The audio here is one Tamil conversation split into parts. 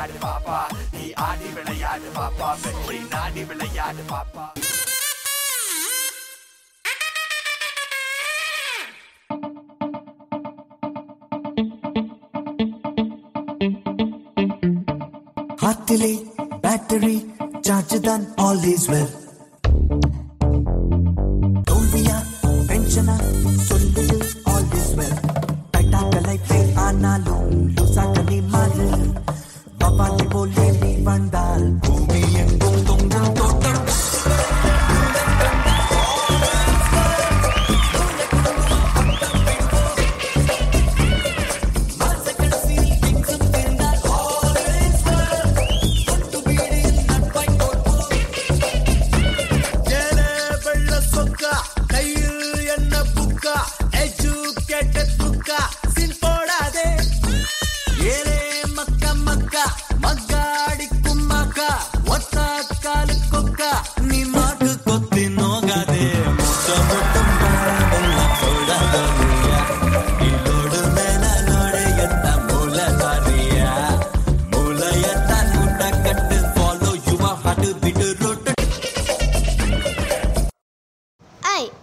விளையாடு பாப்பா, நீ ஆடி விளையாடு பாப்பா, வெற்றி நாடி விளையாடு பாப்பா. ஹாத்திலே பேட்டரி சார்ஜ் தான் ஆல் இஸ் வெல். தோல்வியா டென்ஷனா சொல்லுது ஆல் இஸ் வெல். டைட்டாக லைஃபே ஆனாலும் லூசாக நீ மாறு. பவாலி போலே நீ வந்தால் பூமி எங்கும் தொங்கும் தோட்டம்.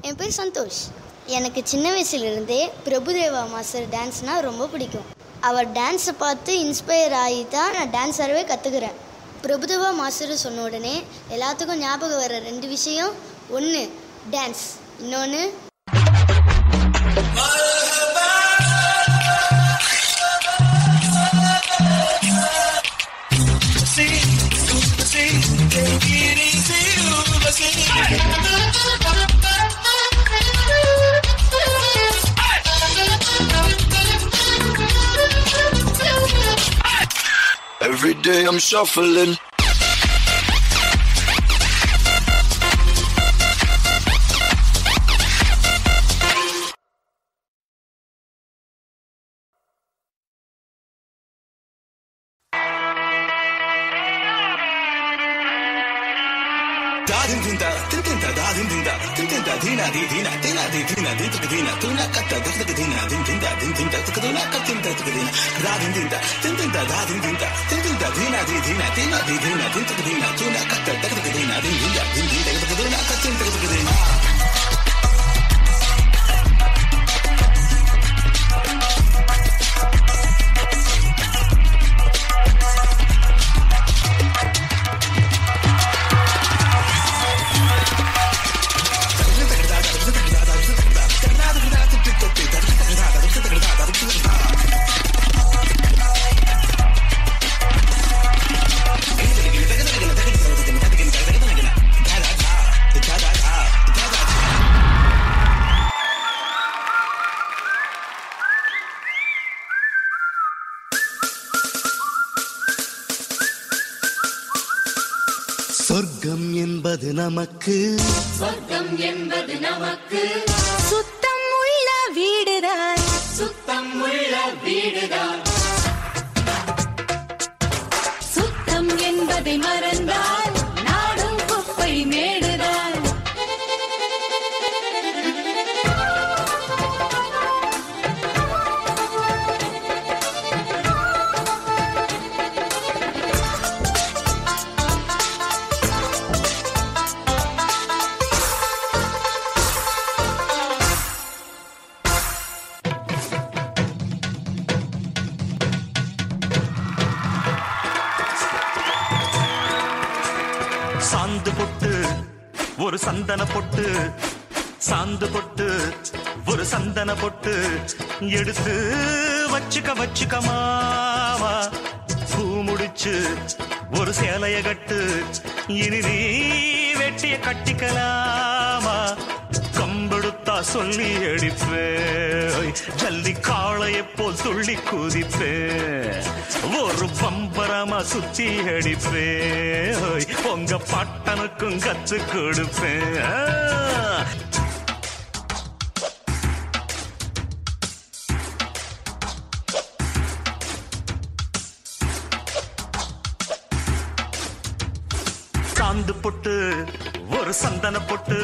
என் பேர் சந்தோஷ். எனக்கு சின்ன வயசுலேருந்தே பிரபுதேவா மாஸ்டர் டான்ஸ்னால் ரொம்ப பிடிக்கும். அவர் டான்ஸை பார்த்து இன்ஸ்பயர் ஆகி தான் நான் டான்ஸ் ஆடவே கற்றுக்கிறேன். பிரபுதேவா மாஸ்டர் சொன்ன உடனே எல்லாத்துக்கும் ஞாபகம் வர 2 விஷயம், ஒன்று டான்ஸ், இன்னொன்று Every day I'm shuffling. சொர்க்கம் என்பது நமக்கு, சொர்க்கம் என்பது நமக்கு, சுத்தம் உள்ள வீடுதான், சுத்தம் உள்ள வீடுதான். சுத்தம் என்பதை மறந்தால் நாடும் குப்பை மேடுதான். சாந்து பொட்டு ஒரு சந்தன பொட்டு, சாந்து பொட்டு ஒரு சந்தன பொட்டு எடுத்து வச்சுக்க மாமா. பூ முடிச்சு ஒரு சேலைய கட்டு, இனி நீ வெட்டிய கட்டிக்கலாமா. கம்பெடுத்தா சொல்லி அடிப்பேன், ஜல்லி காளையை போல் துள்ளி குதிப்பேன், ஒரு பம்பரமா சுத்தி அடிப்பேன், உங்க பட்டனுக்கும் கத்து கொடுப்பேன். சாந்து பொட்டு ஒரு சந்தன பொட்டு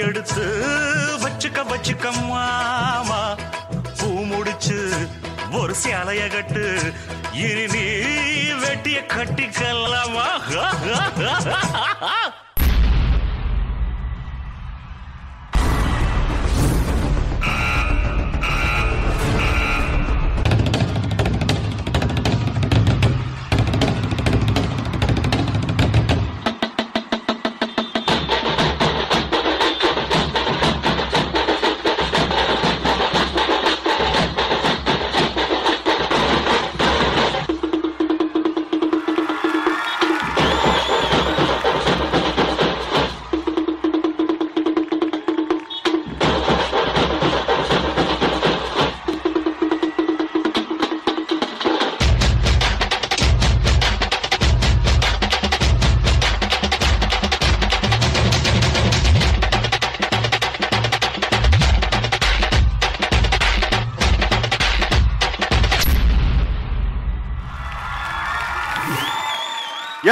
எடுத்து வச்சுக்க மாமா. பூ முடிச்சு ஒரு சேலைய கட்டு, இனி நீ வெட்டி தாலிய கட்டிக்கலாமா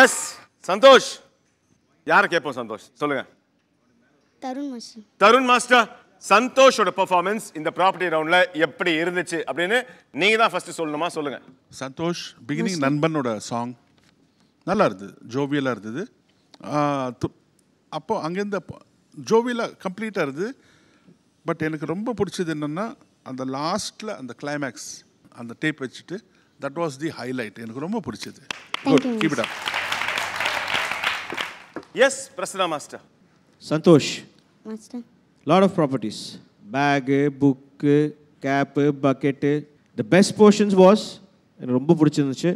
எஸ் சந்தோஷ். யாரை கேட்போம்? சந்தோஷ் சொல்லுங்க. தருண் மாஸ்டர். தருண் மாஸ்டர், சந்தோஷோட பெர்ஃபார்மன்ஸ் இந்த ப்ராப்பர்ட்டி ரவுண்ட்ல எப்படி இருந்துச்சு அப்படின்னு நீங்க தான் ஃபர்ஸ்ட் சொல்லணுமா? சொல்லுங்க. சந்தோஷ், பிகினிங் நண்பனோட சாங் நல்லா இருந்தது, ஜோவியலாக இருந்தது. அப்போ அங்கேருந்து ஜோவியலாக கம்ப்ளீட்டாக இருந்தது. பட் எனக்கு ரொம்ப பிடிச்சது என்னென்னா அந்த லாஸ்ட்டில் அந்த கிளைமேக்ஸ் அந்த டேப் வச்சுட்டு தட் வாஸ் தி ஹைலைட். எனக்கு ரொம்ப பிடிச்சது. Good, keep it up. S Prasanna master. Santosh. Master. Lot of properties. Bag, book, cap, bucket. The best portions was எனக்கு ரொம்ப பிடிச்சிருந்துச்சு.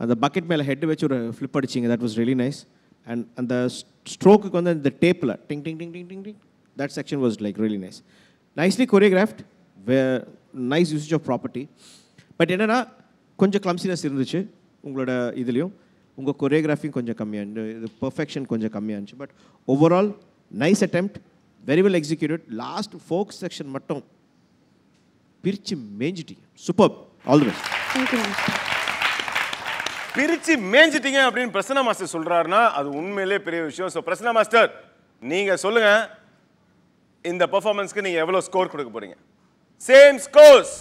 அந்த பக்கெட் மேலே ஹெட் வச்சு ஒரு ஃப்ளிப் அடிச்சிங்க. That was really nice. And அந்த ஸ்ட்ரோக்கு வந்து இந்த டேப்பில் டிங் டிங் டிங் டிங் டிங் டிங் that section was like really nice. Nicely choreographed, nice usage of property. But என்னென்னா கொஞ்சம் கிளம்சினஸ் இருந்துச்சு உங்களோட இதுலேயும். உங்கள் கொரியோகிராஃபிங் கொஞ்சம் கம்மியாக இருந்துச்சு, இது பர்ஃபெக்ஷன் கொஞ்சம் கம்மியாக இருந்துச்சு. But overall nice attempt, very well executed. Last folk section மட்டும் பிரித்து மேஞ்சிட்டீங்க. Super, all the best. Thank you. பிரிச்சு மேஞ்சிட்டீங்க அப்படின்னு பிரசன்னா மாஸ்டர் சொல்றாருன்னா அது உண்மையிலே பெரிய விஷயம். ஸோ பிரசன்னா மாஸ்டர் நீங்க சொல்லுங்க, இந்த பெர்ஃபார்மன்ஸ்க்கு நீங்க எவ்வளவு ஸ்கோர் கொடுக்க போறீங்க? Same scores.